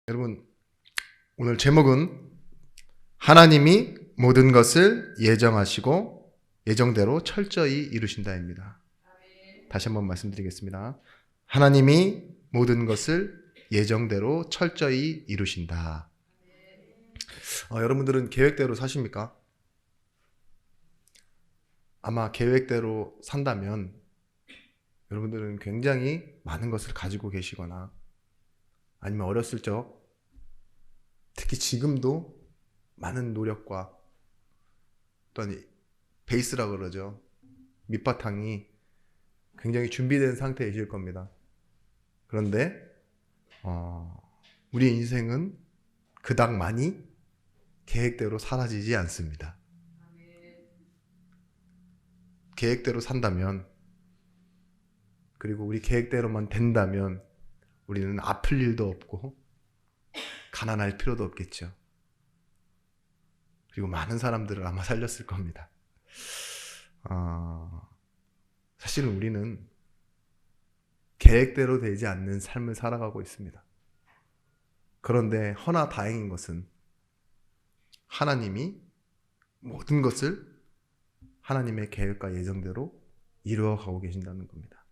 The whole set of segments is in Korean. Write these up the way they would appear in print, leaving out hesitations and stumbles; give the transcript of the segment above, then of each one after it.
여러분, 오늘 제목은 하나님이 모든 것을 예정하시고 예정대로 철저히 이루신다입니다. 다시 한번 말씀드리겠습니다. 하나님이 모든 것을 예정대로 철저히 이루신다. 여러분들은 계획대로 사십니까? 아마 계획대로 산다면 여러분들은 굉장히 많은 것을 가지고 계시거나 아니면 어렸을 적 특히 지금도 많은 노력과 또한 베이스라고 그러죠. 밑바탕이 굉장히 준비된 상태이실 겁니다. 그런데 우리 인생은 그닥 많이 계획대로 사라지지 않습니다. 계획대로 산다면, 그리고 우리 계획대로만 된다면 우리는 아플 일도 없고 가난할 필요도 없겠죠. 그리고 많은 사람들을 아마 살렸을 겁니다. 사실은 우리는 계획대로 되지 않는 삶을 살아가고 있습니다. 그런데 허나 다행인 것은 하나님이 모든 것을 하나님의 계획과 예정대로 이루어가고 계신다는 겁니다.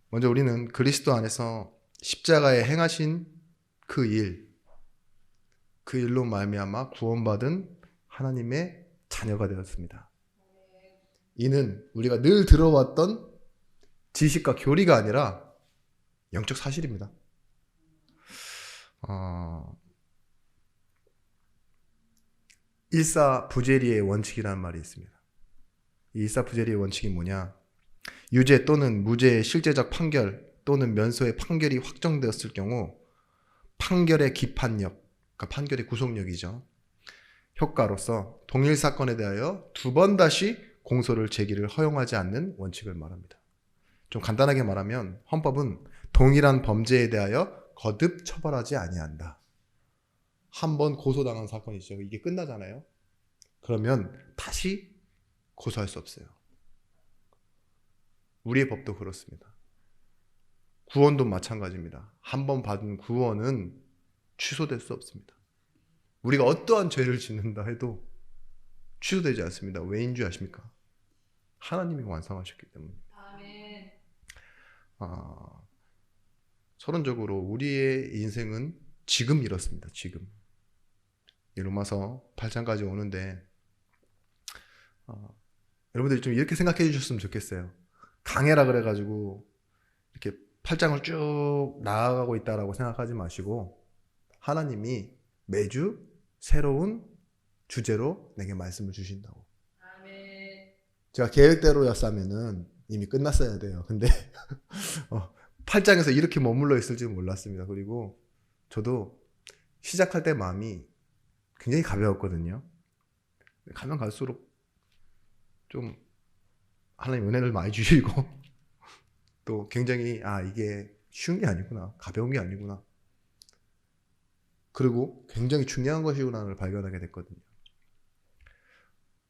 먼저 우리는 그리스도 안에서 십자가에 행하신 그 일로 말미암아 구원받은 하나님의 자녀가 되었습니다. 이는 우리가 늘 들어왔던 지식과 교리가 아니라 영적 사실입니다. 일사부재리의 원칙이라는 말이 있습니다. 이 일사부재리의 원칙이 뭐냐? 유죄 또는 무죄의 실제적 판결 또는 면소의 판결이 확정되었을 경우 판결의 기판력, 그러니까 판결의 구속력이죠. 효과로서 동일 사건에 대하여 두 번 다시 공소를 제기를 허용하지 않는 원칙을 말합니다. 좀 간단하게 말하면 헌법은 동일한 범죄에 대하여 거듭 처벌하지 아니한다. 한 번 고소당한 사건이죠. 이게 끝나잖아요. 그러면 다시 고소할 수 없어요. 우리의 법도 그렇습니다. 구원도 마찬가지입니다. 한 번 받은 구원은 취소될 수 없습니다. 우리가 어떠한 죄를 짓는다 해도 취소되지 않습니다. 왜인 줄 아십니까? 하나님이 완성하셨기 때문입니다. 아멘. 서론적으로 우리의 인생은 지금 이렇습니다. 지금. 로마서 8장까지 오는데 여러분들이 좀 이렇게 생각해 주셨으면 좋겠어요. 강해라 그래가지고 이렇게 8장을 쭉 나아가고 있다라고 생각하지 마시고 하나님이 매주 새로운 주제로 내게 말씀을 주신다고. 아멘. 제가 계획대로였다면은 이미 끝났어야 돼요. 근데 8장에서 이렇게 머물러 있을 줄 몰랐습니다. 그리고 저도 시작할 때 마음이 굉장히 가벼웠거든요. 가면 갈수록 좀 하나님 은혜를 많이 주시고 또 굉장히 이게 쉬운 게 아니구나, 가벼운 게 아니구나, 그리고 굉장히 중요한 것이구나를 발견하게 됐거든요.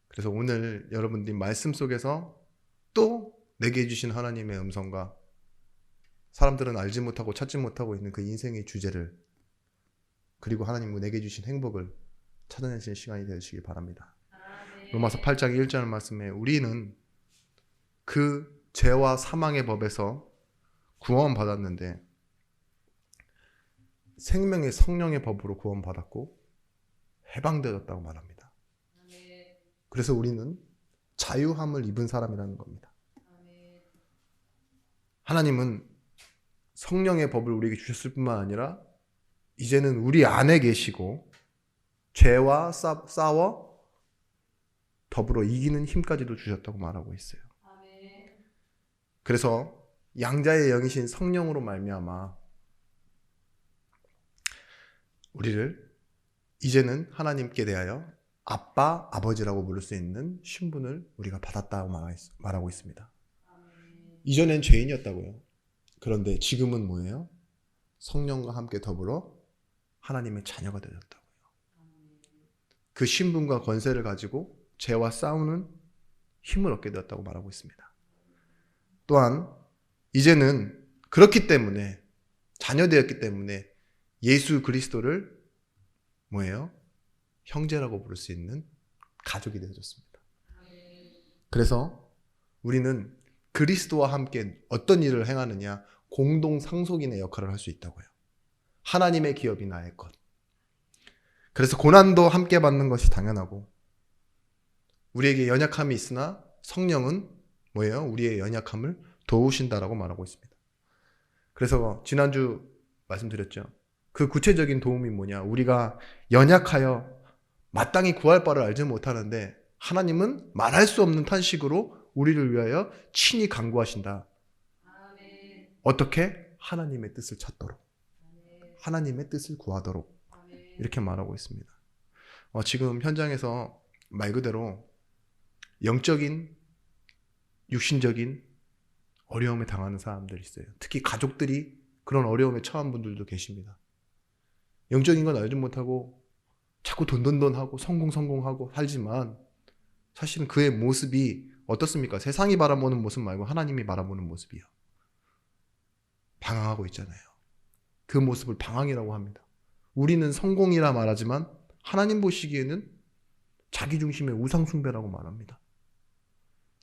그래서 오늘 여러분들이 말씀 속에서 또 내게 주신 하나님의 음성과 사람들은 알지 못하고 찾지 못하고 있는 그 인생의 주제를, 그리고 하나님 내게 주신 행복을 찾아내시는 시간이 되시길 바랍니다. 로마서 8장 1절 말씀에 우리는 그 죄와 사망의 법에서 구원받았는데 생명의 성령의 법으로 구원받았고 해방되었다고 말합니다. 그래서 우리는 자유함을 입은 사람이라는 겁니다. 하나님은 성령의 법을 우리에게 주셨을 뿐만 아니라 이제는 우리 안에 계시고 죄와 싸워 더불어 이기는 힘까지도 주셨다고 말하고 있어요. 그래서 양자의 영이신 성령으로 말미암아 우리를 이제는 하나님께 대하여 아빠, 아버지라고 부를 수 있는 신분을 우리가 받았다고 말하고 있습니다. 이전엔 죄인이었다고요. 그런데 지금은 뭐예요? 성령과 함께 더불어 하나님의 자녀가 되었다고요. 그 신분과 권세를 가지고 죄와 싸우는 힘을 얻게 되었다고 말하고 있습니다. 또한 이제는 그렇기 때문에, 자녀되었기 때문에 예수 그리스도를 뭐예요? 형제라고 부를 수 있는 가족이 되어줬습니다. 그래서 우리는 그리스도와 함께 어떤 일을 행하느냐? 공동 상속인의 역할을 할 수 있다고요. 하나님의 기업이 나의 것. 그래서 고난도 함께 받는 것이 당연하고, 우리에게 연약함이 있으나 성령은 뭐예요? 우리의 연약함을 도우신다라고 말하고 있습니다. 그래서 지난주 말씀드렸죠. 그 구체적인 도움이 뭐냐? 우리가 연약하여 마땅히 구할 바를 알지 못하는데 하나님은 말할 수 없는 탄식으로 우리를 위하여 친히 간구하신다. 어떻게? 하나님의 뜻을 찾도록, 하나님의 뜻을 구하도록, 이렇게 말하고 있습니다. 지금 현장에서 말 그대로 영적인, 육신적인 어려움에 당하는 사람들이 있어요. 특히 가족들이 그런 어려움에 처한 분들도 계십니다. 영적인 건 알지 못하고 자꾸 돈하고 성공하고 살지만 사실은 그의 모습이 어떻습니까? 세상이 바라보는 모습 말고 하나님이 바라보는 모습이요. 방황하고 있잖아요. 그 모습을 방황이라고 합니다. 우리는 성공이라 말하지만 하나님 보시기에는 자기중심의 우상숭배라고 말합니다.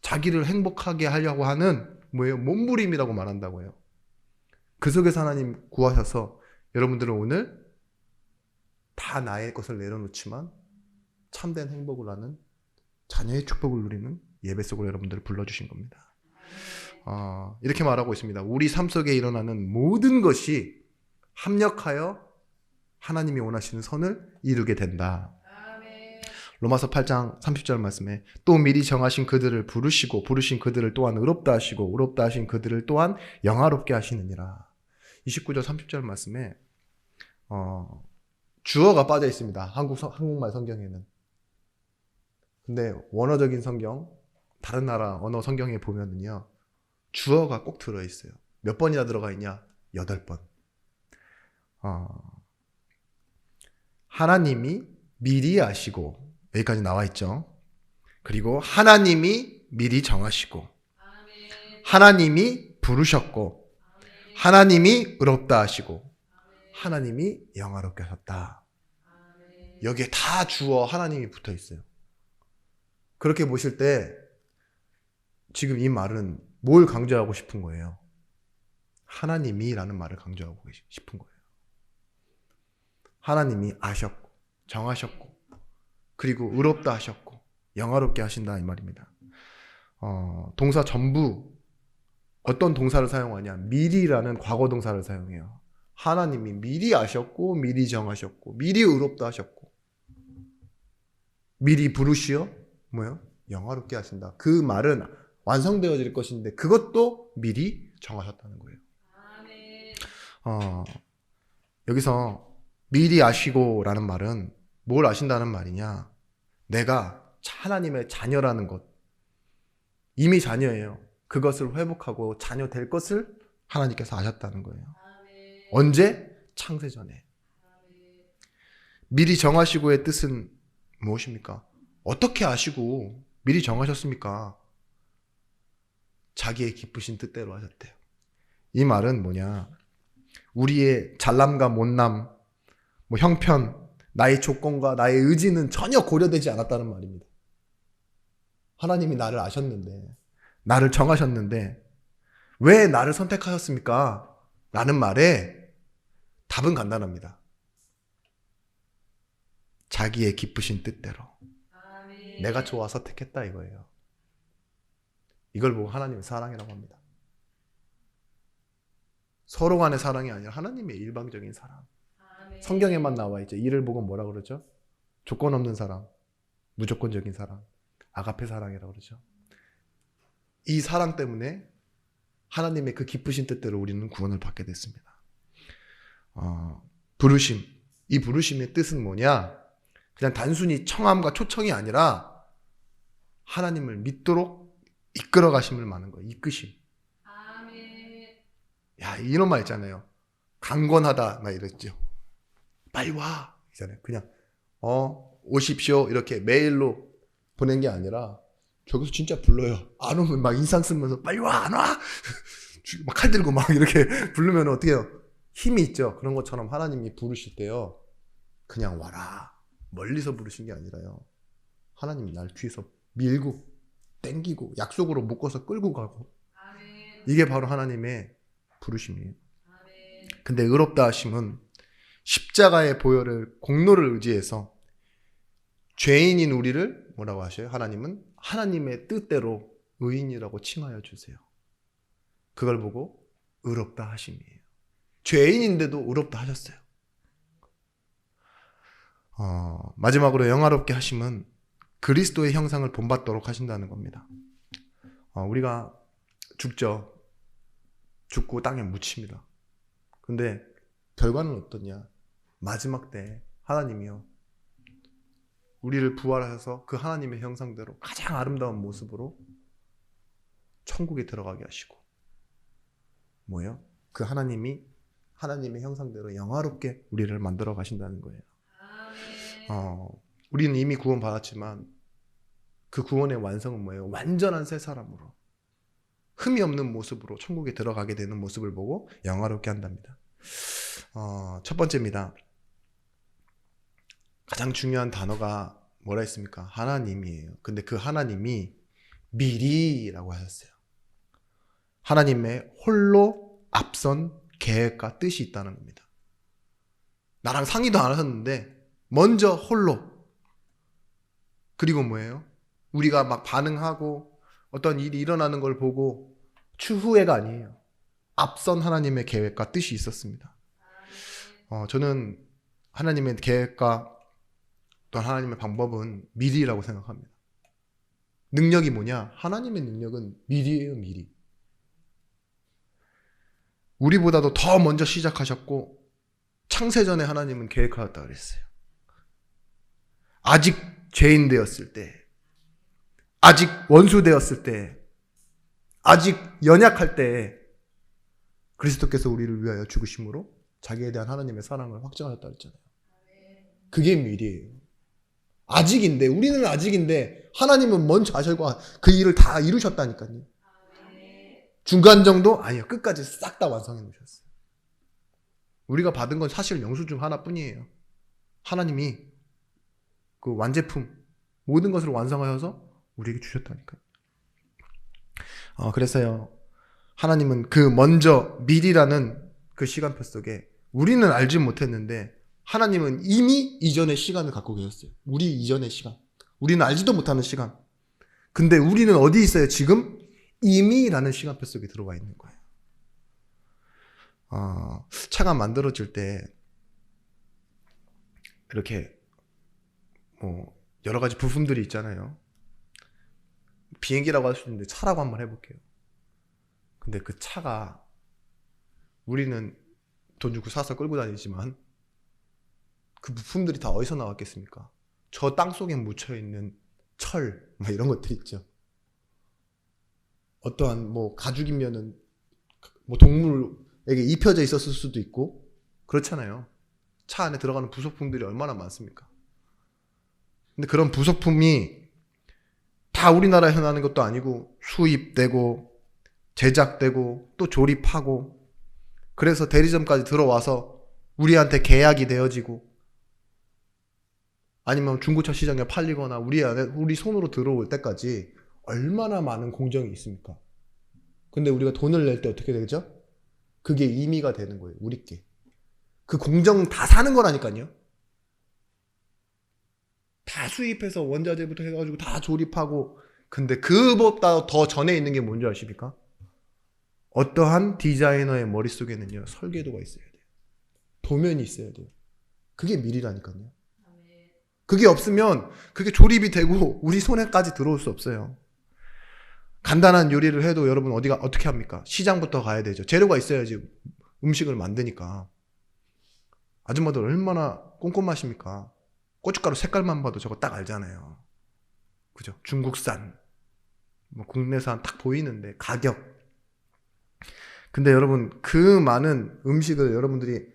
자기를 행복하게 하려고 하는 뭐예요? 몸부림이라고 말한다고요. 그 속에서 하나님 구하셔서 여러분들은 오늘 다 나의 것을 내려놓지만 참된 행복을 하는 자녀의 축복을 누리는 예배 속으로 여러분들을 불러주신 겁니다. 이렇게 말하고 있습니다. 우리 삶 속에 일어나는 모든 것이 합력하여 하나님이 원하시는 선을 이루게 된다. 로마서 8장 30절 말씀에 또 미리 정하신 그들을 부르시고 부르신 그들을 또한 의롭다 하시고 의롭다 하신 그들을 또한 영화롭게 하시느니라. 29절 30절 말씀에 주어가 빠져 있습니다. 한국말 성경에는. 근데 원어적인 성경, 다른 나라 언어 성경에 보면은요, 주어가 꼭 들어있어요. 몇 번이나 들어가 있냐? 8번. 하나님이 미리 아시고, 여기까지 나와 있죠. 그리고 하나님이 미리 정하시고, 하나님이 부르셨고, 하나님이 의롭다 하시고, 하나님이 영화롭게 하셨다. 여기에 다 주어 하나님이 붙어 있어요. 그렇게 보실 때 지금 이 말은 뭘 강조하고 싶은 거예요? 하나님이라는 말을 강조하고 싶은 거예요. 하나님이 아셨고 정하셨고 그리고 의롭다 하셨고 영화롭게 하신다 이 말입니다. 동사 전부 어떤 동사를 사용하냐? 미리라는 과거 동사를 사용해요. 하나님이 미리 아셨고 미리 정하셨고 미리 의롭다 하셨고 미리 부르시어 뭐요? 영화롭게 하신다. 그 말은 완성되어질 것인데 그것도 미리 정하셨다는 거예요. 여기서 미리 아시고라는 말은 뭘 아신다는 말이냐? 내가 하나님의 자녀라는 것, 이미 자녀예요. 그것을 회복하고 자녀 될 것을 하나님께서 아셨다는 거예요. 언제? 창세전에. 미리 정하시고의 뜻은 무엇입니까? 어떻게 아시고 미리 정하셨습니까? 자기의 기쁘신 뜻대로 하셨대요. 이 말은 뭐냐? 우리의 잘남과 못남, 형편, 나의 조건과 나의 의지는 전혀 고려되지 않았다는 말입니다. 하나님이 나를 아셨는데, 나를 정하셨는데 왜 나를 선택하셨습니까? 라는 말에 답은 간단합니다. 자기의 기쁘신 뜻대로. 내가 좋아 선택했다 이거예요. 이걸 보고 하나님의 사랑이라고 합니다. 서로 간의 사랑이 아니라 하나님의 일방적인 사랑. 성경에만 나와 있죠. 이를 보고 뭐라 그러죠? 조건 없는 사랑, 무조건적인 사랑, 아가페 사랑이라고 그러죠. 이 사랑 때문에 하나님의 그 기쁘신 뜻대로 우리는 구원을 받게 됐습니다. 부르심. 이 부르심의 뜻은 뭐냐? 그냥 단순히 청함과 초청이 아니라 하나님을 믿도록 이끌어 가심을 말하는 거예요. 이끄심. 야, 이런 말 있잖아요. 강권하다 막 이랬죠. 빨리 와 있잖아요. 그냥 오십시오 이렇게 메일로 보낸 게 아니라 저기서 진짜 불러요. 안 오면 막 인상 쓰면서 빨리 와, 안 와? 막 칼 들고 막 이렇게 부르면 어떻게 해요? 힘이 있죠. 그런 것처럼 하나님이 부르실 때요, 그냥 와라, 멀리서 부르신 게 아니라요, 하나님이 날 뒤에서 밀고 땡기고 약속으로 묶어서 끌고 가고, 이게 바로 하나님의 부르심이에요. 근데 의롭다 하심은 십자가의 보혈을, 공로를 의지해서 죄인인 우리를 뭐라고 하셔요? 하나님은 하나님의 뜻대로 의인이라고 칭하여 주세요. 그걸 보고 의롭다 하심이에요. 죄인인데도 의롭다 하셨어요. 마지막으로 영화롭게 하심은 그리스도의 형상을 본받도록 하신다는 겁니다. 우리가 죽죠. 죽고 땅에 묻힙니다. 근데 결과는 어떠냐? 마지막 때 하나님이요, 우리를 부활하셔서 그 하나님의 형상대로 가장 아름다운 모습으로 천국에 들어가게 하시고, 뭐예요? 그 하나님이 하나님의 형상대로 영화롭게 우리를 만들어 가신다는 거예요. 우리는 이미 구원 받았지만 그 구원의 완성은 뭐예요? 완전한 새 사람으로, 흠이 없는 모습으로 천국에 들어가게 되는 모습을 보고 영화롭게 한답니다. 첫 번째입니다. 가장 중요한 단어가 뭐라 했습니까? 하나님이에요. 근데 그 하나님이 미리라고 하셨어요. 하나님의 홀로 앞선 계획과 뜻이 있다는 겁니다. 나랑 상의도 안 하셨는데 먼저 홀로, 그리고 뭐예요? 우리가 막 반응하고 어떤 일이 일어나는 걸 보고 추후회가 아니에요. 앞선 하나님의 계획과 뜻이 있었습니다. 저는 하나님의 계획과 또 하나님의 방법은 미리라고 생각합니다. 능력이 뭐냐? 하나님의 능력은 미리예요, 미리. 우리보다도 더 먼저 시작하셨고 창세전에 하나님은 계획하였다 그랬어요. 아직 죄인 되었을 때, 아직 원수 되었을 때, 아직 연약할 때 그리스도께서 우리를 위하여 죽으심으로 자기에 대한 하나님의 사랑을 확증하셨다 그랬잖아요. 그게 미리예요. 아직인데, 우리는 아직인데 하나님은 먼저 하셔서 그 일을 다 이루셨다니까요. 중간 정도? 아니요. 끝까지 싹 다 완성해 놓으셨어요. 우리가 받은 건 사실 영수증 하나뿐이에요. 하나님이 그 완제품, 모든 것을 완성하셔서 우리에게 주셨다니까요. 그래서요, 하나님은 그 먼저 미리라는 그 시간표 속에 우리는 알지 못했는데 하나님은 이미 이전의 시간을 갖고 계셨어요. 우리 이전의 시간. 우리는 알지도 못하는 시간. 근데 우리는 어디 있어요? 지금 이미라는 시간표 속에 들어와 있는 거예요. 차가 만들어질 때 이렇게 여러 가지 부품들이 있잖아요. 비행기라고 할 수 있는데 차라고 한번 해볼게요. 근데 그 차가 우리는 돈 주고 사서 끌고 다니지만 그 부품들이 다 어디서 나왔겠습니까? 저 땅 속에 묻혀있는 철, 막 이런 것들 있죠. 어떠한 가죽이면은 동물에게 입혀져 있었을 수도 있고 그렇잖아요. 차 안에 들어가는 부속품들이 얼마나 많습니까? 근데 그런 부속품이 다 우리나라에서 나는 것도 아니고 수입되고 제작되고 또 조립하고, 그래서 대리점까지 들어와서 우리한테 계약이 되어지고 아니면 중고차 시장에 팔리거나 우리 손으로 들어올 때까지 얼마나 많은 공정이 있습니까? 근데 우리가 돈을 낼 때 어떻게 되죠? 그게 임의가 되는 거예요. 우리께. 그 공정 다 사는 거라니까요. 다 수입해서 원자재부터 해가지고 다 조립하고. 근데 그보다 더 전에 있는 게 뭔지 아십니까? 어떠한 디자이너의 머릿속에는요, 설계도가 있어야 돼요. 도면이 있어야 돼요. 그게 미리라니까요. 그게 없으면 그게 조립이 되고 우리 손에까지 들어올 수 없어요. 간단한 요리를 해도 여러분 어떻게 합니까? 시장부터 가야 되죠. 재료가 있어야지 음식을 만드니까. 아줌마들 얼마나 꼼꼼하십니까? 고춧가루 색깔만 봐도 저거 딱 알잖아요. 그죠? 중국산, 국내산 딱 보이는데 가격. 근데 여러분, 그 많은 음식을 여러분들이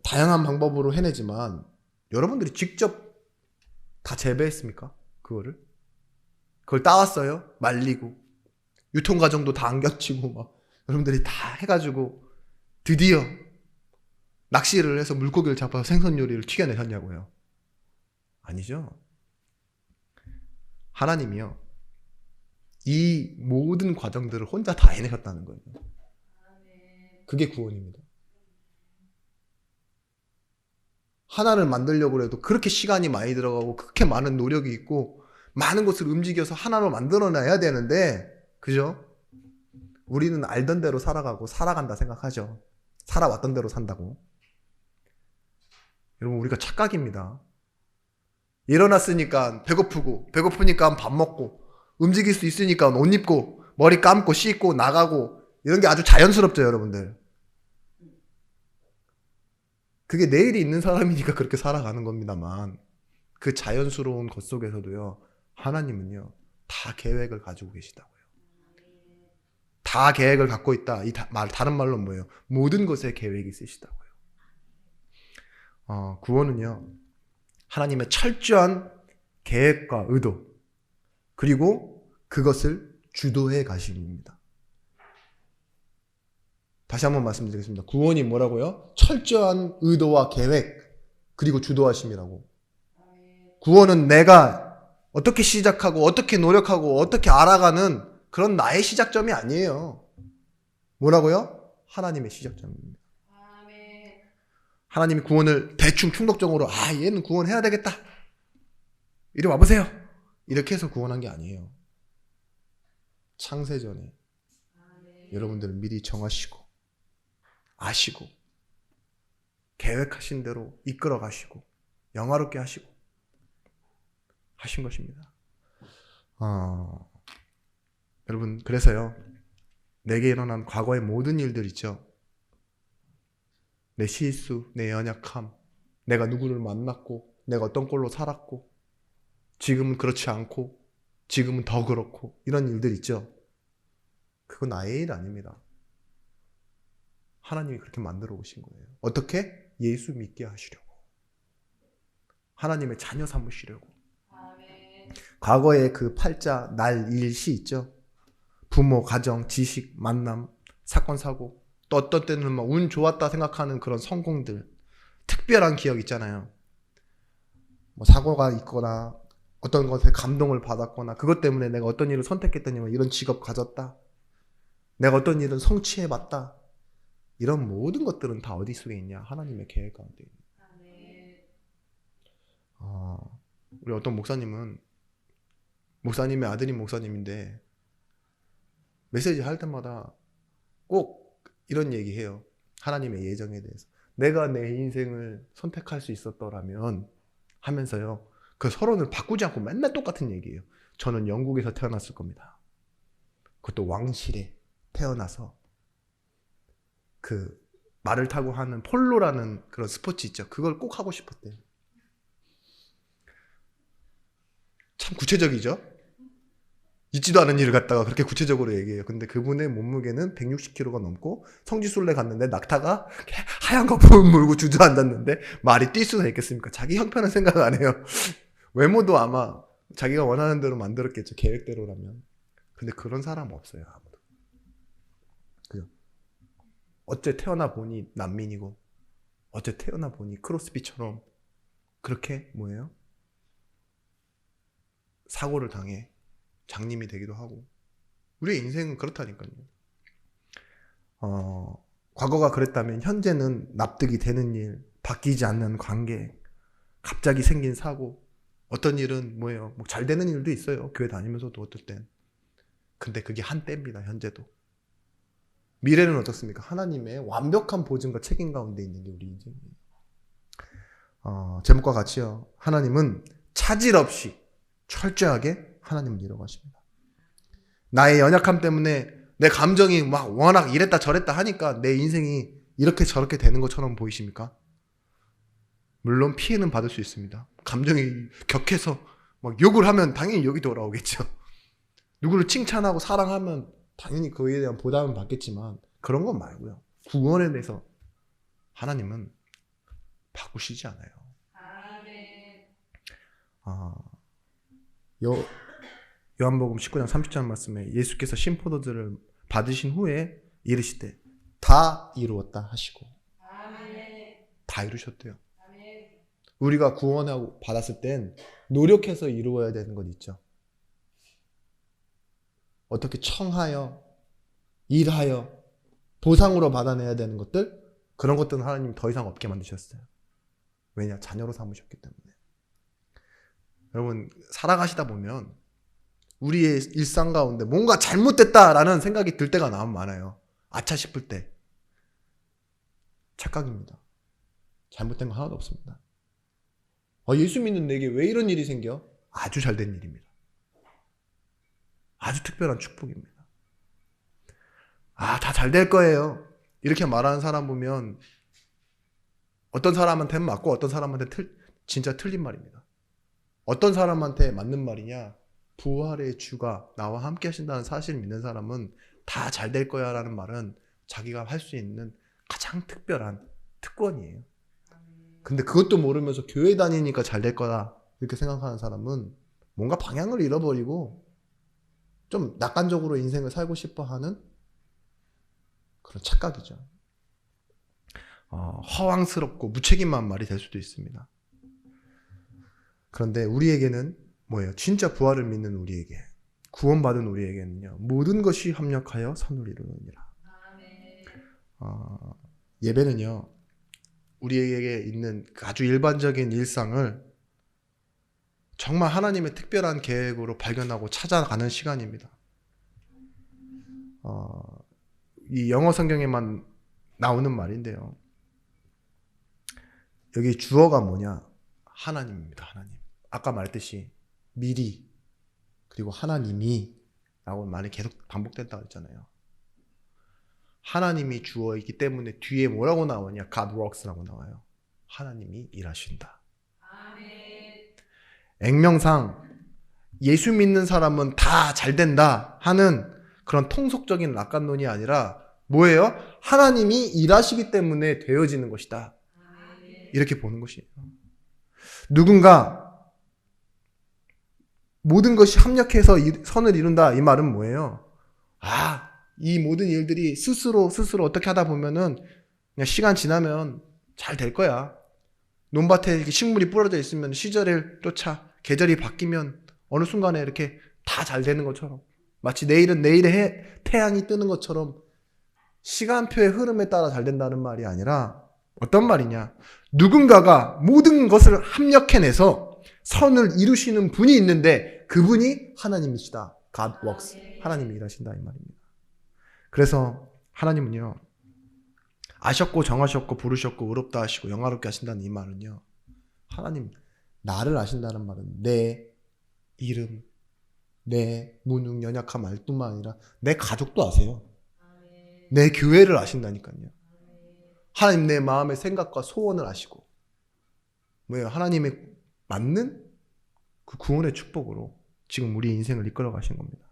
다양한 방법으로 해내지만 여러분들이 직접 다 재배했습니까? 그걸 따왔어요? 말리고 유통 과정도 다 안 겹치고 여러분들이 다 해가지고 드디어 낚시를 해서 물고기를 잡아서 생선 요리를 튀겨내셨냐고요? 아니죠. 하나님이요, 이 모든 과정들을 혼자 다 해내셨다는 거예요. 그게 구원입니다. 하나를 만들려고 해도 그렇게 시간이 많이 들어가고 그렇게 많은 노력이 있고 많은 것을 움직여서 하나로 만들어내야 되는데, 그죠? 우리는 알던 대로 살아가고 살아간다 생각하죠. 살아왔던 대로 산다고. 여러분, 우리가 착각입니다. 일어났으니까 배고프고, 배고프니까 밥 먹고, 움직일 수 있으니까 옷 입고, 머리 감고, 씻고, 나가고, 이런 게 아주 자연스럽죠, 여러분들. 그게 내일이 있는 사람이니까 그렇게 살아가는 겁니다만, 그 자연스러운 것 속에서도요, 하나님은요, 다 계획을 가지고 계시다고요. 다 계획을 갖고 있다. 다른 말로 뭐예요? 모든 것에 계획이 있으시다고요. 구원은요, 하나님의 철저한 계획과 의도, 그리고 그것을 주도해 가심입니다. 다시 한번 말씀드리겠습니다. 구원이 뭐라고요? 철저한 의도와 계획, 그리고 주도하심이라고. 구원은 내가 어떻게 시작하고 어떻게 노력하고 어떻게 알아가는 그런 나의 시작점이 아니에요. 뭐라고요? 하나님의 시작점입니다. 하나님이 구원을 대충 충동적으로 얘는 구원해야 되겠다, 이리 와보세요, 이렇게 해서 구원한 게 아니에요. 창세전에 여러분들을 미리 정하시고 아시고 계획하신 대로 이끌어 가시고 영화롭게 하시고 하신 것입니다. 여러분, 그래서요, 내게 일어난 과거의 모든 일들 있죠. 내 실수, 내 연약함, 내가 누구를 만났고, 내가 어떤 꼴로 살았고, 지금은 그렇지 않고, 지금은 더 그렇고, 이런 일들 있죠. 그건 나의 일 아닙니다. 하나님이 그렇게 만들어 오신 거예요. 어떻게? 예수 믿게 하시려고. 하나님의 자녀 삼으시려고. 과거의 그 팔자, 날, 일, 시 있죠. 부모, 가정, 지식, 만남, 사건, 사고, 또 어떤 때는 막 운 좋았다 생각하는 그런 성공들, 특별한 기억 있잖아요. 뭐 사고가 있거나 어떤 것에 감동을 받았거나 그것 때문에 내가 어떤 일을 선택했더니 이런 직업 가졌다, 내가 어떤 일을 성취해봤다, 이런 모든 것들은 다 어디 속에 있냐? 하나님의 계획 가운데 있는. 우리 어떤 목사님의 아들이 목사님인데 메시지 할 때마다 꼭 이런 얘기해요. 하나님의 예정에 대해서. 내가 내 인생을 선택할 수 있었더라면 하면서요, 그 서론을 바꾸지 않고 맨날 똑같은 얘기예요. 저는 영국에서 태어났을 겁니다. 그것도 왕실에 태어나서 그 말을 타고 하는 폴로라는 그런 스포츠 있죠. 그걸 꼭 하고 싶었대요. 참 구체적이죠? 있지도 않은 일을 갖다가 그렇게 구체적으로 얘기해요. 근데 그분의 몸무게는 160kg가 넘고 성지순례 갔는데 낙타가 하얀 거품 물고 주저앉았는데 말이 뛸 수가 있겠습니까? 자기 형편은 생각 안 해요. 외모도 아마 자기가 원하는 대로 만들었겠죠. 계획대로라면. 근데 그런 사람 없어요, 아무도. 그죠? 어째 태어나 보니 난민이고, 어째 태어나 보니 크로스핏처럼 그렇게 뭐예요? 사고를 당해 장님이 되기도 하고. 우리의 인생은 그렇다니까요. 과거가 그랬다면 현재는 납득이 되는 일, 바뀌지 않는 관계, 갑자기 생긴 사고, 어떤 일은 뭐예요? 뭐 잘 되는 일도 있어요. 교회 다니면서도 어떨 땐. 근데 그게 한때입니다, 현재도. 미래는 어떻습니까? 하나님의 완벽한 보증과 책임 가운데 있는 게 우리 인생이에요. 제목과 같이요, 하나님은 차질 없이 철저하게 하나님을 이뤄가십니다. 나의 연약함 때문에 내 감정이 막 워낙 이랬다 저랬다 하니까 내 인생이 이렇게 저렇게 되는 것처럼 보이십니까? 물론 피해는 받을 수 있습니다. 감정이 격해서 막 욕을 하면 당연히 욕이 돌아오겠죠. 누구를 칭찬하고 사랑하면 당연히 그에 대한 보답은 받겠지만, 그런 건 말고요, 구원에 대해서 하나님은 바꾸시지 않아요. 요한복음 19장 30절 말씀에 예수께서 신포도주를 받으신 후에 이르시되 다 이루었다 하시고 다 이루셨대요. 우리가 구원하고 받았을 땐 노력해서 이루어야 되는 것 있죠. 어떻게 청하여 일하여 보상으로 받아내야 되는 것들, 그런 것들은 하나님이 더 이상 없게 만드셨어요. 왜냐? 자녀로 삼으셨기 때문에. 여러분, 살아가시다 보면 우리의 일상 가운데 뭔가 잘못됐다라는 생각이 들 때가 너무 많아요. 아차 싶을 때. 착각입니다. 잘못된 거 하나도 없습니다. 예수 믿는 내게 왜 이런 일이 생겨? 아주 잘된 일입니다. 아주 특별한 축복입니다. 다 잘 될 거예요. 이렇게 말하는 사람 보면 어떤 사람한테는 맞고 어떤 사람한테는 진짜 틀린 말입니다. 어떤 사람한테 맞는 말이냐? 부활의 주가 나와 함께 하신다는 사실을 믿는 사람은 다 잘 될 거야 라는 말은 자기가 할 수 있는 가장 특별한 특권이에요. 근데 그것도 모르면서 교회 다니니까 잘 될 거다 이렇게 생각하는 사람은 뭔가 방향을 잃어버리고 좀 낙관적으로 인생을 살고 싶어 하는 그런 착각이죠. 허황스럽고 무책임한 말이 될 수도 있습니다. 그런데 우리에게는 뭐예요? 진짜 부활을 믿는 우리에게, 구원받은 우리에게는요, 모든 것이 합력하여 선을 이루느니라. 예배는요, 우리에게 있는 아주 일반적인 일상을 정말 하나님의 특별한 계획으로 발견하고 찾아가는 시간입니다. 이 영어 성경에만 나오는 말인데요. 여기 주어가 뭐냐? 하나님입니다. 하나님. 아까 말했듯이 미리 그리고 하나님이 라고 말이 계속 반복된다고 했잖아요. 하나님이 주어이기 때문에 뒤에 뭐라고 나오냐? God works라고 나와요. 하나님이 일하신다. 액명상 예수 믿는 사람은 다 잘 된다 하는 그런 통속적인 낙관론이 아니라 뭐예요? 하나님이 일하시기 때문에 되어지는 것이다. 이렇게 보는 것이에요. 누군가 모든 것이 합력해서 선을 이룬다 이 말은 뭐예요? 이 모든 일들이 스스로 어떻게 하다 보면은 그냥 시간 지나면 잘 될 거야. 논밭에 식물이 뿌려져 있으면 시절을 쫓아 계절이 바뀌면 어느 순간에 이렇게 다 잘 되는 것처럼, 마치 내일은 내일의 태양이 뜨는 것처럼 시간표의 흐름에 따라 잘 된다는 말이 아니라 어떤 말이냐? 누군가가 모든 것을 합력해내서 선을 이루시는 분이 있는데 그분이 하나님이시다. God works. 하나님이 일하신다 이 말입니다. 그래서 하나님은요, 아셨고 정하셨고 부르셨고 의롭다 하시고 영화롭게 하신다는 이 말은요, 하나님 나를 아신다는 말은 내 이름, 내 무능 연약한 말뿐만 아니라 내 가족도 아세요. 내 교회를 아신다니까요. 하나님 내 마음의 생각과 소원을 아시고, 뭐예요? 하나님의 맞는 그 구원의 축복으로 지금 우리 인생을 이끌어 가신 겁니다.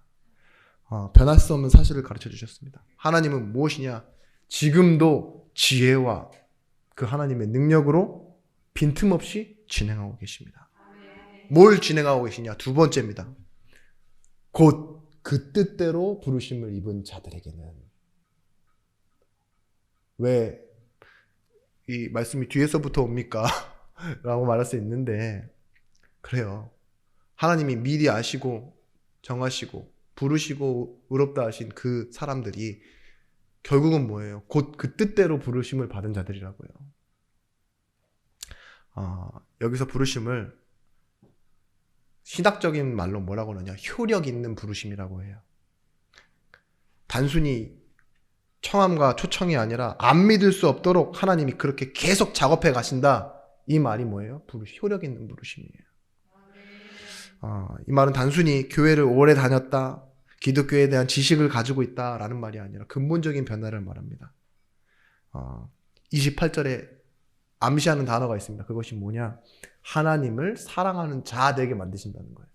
변할 수 없는 사실을 가르쳐 주셨습니다. 하나님은 무엇이냐? 지금도 지혜와 그 하나님의 능력으로 빈틈없이 진행하고 계십니다. 뭘 진행하고 계시냐? 두 번째입니다. 곧 그 뜻대로 부르심을 입은 자들에게는. 왜 이 말씀이 뒤에서부터 옵니까? 라고 말할 수 있는데, 그래요. 하나님이 미리 아시고 정하시고 부르시고 의롭다 하신 그 사람들이 결국은 뭐예요? 곧 그 뜻대로 부르심을 받은 자들이라고요. 여기서 부르심을 신학적인 말로 뭐라고 하느냐? 효력 있는 부르심이라고 해요. 단순히 청함과 초청이 아니라 안 믿을 수 없도록 하나님이 그렇게 계속 작업해 가신다. 이 말이 뭐예요? 효력 있는 부르심이에요. 이 말은 단순히 교회를 오래 다녔다, 기독교에 대한 지식을 가지고 있다라는 말이 아니라 근본적인 변화를 말합니다. 28절에 암시하는 단어가 있습니다. 그것이 뭐냐? 하나님을 사랑하는 자 되게 만드신다는 거예요.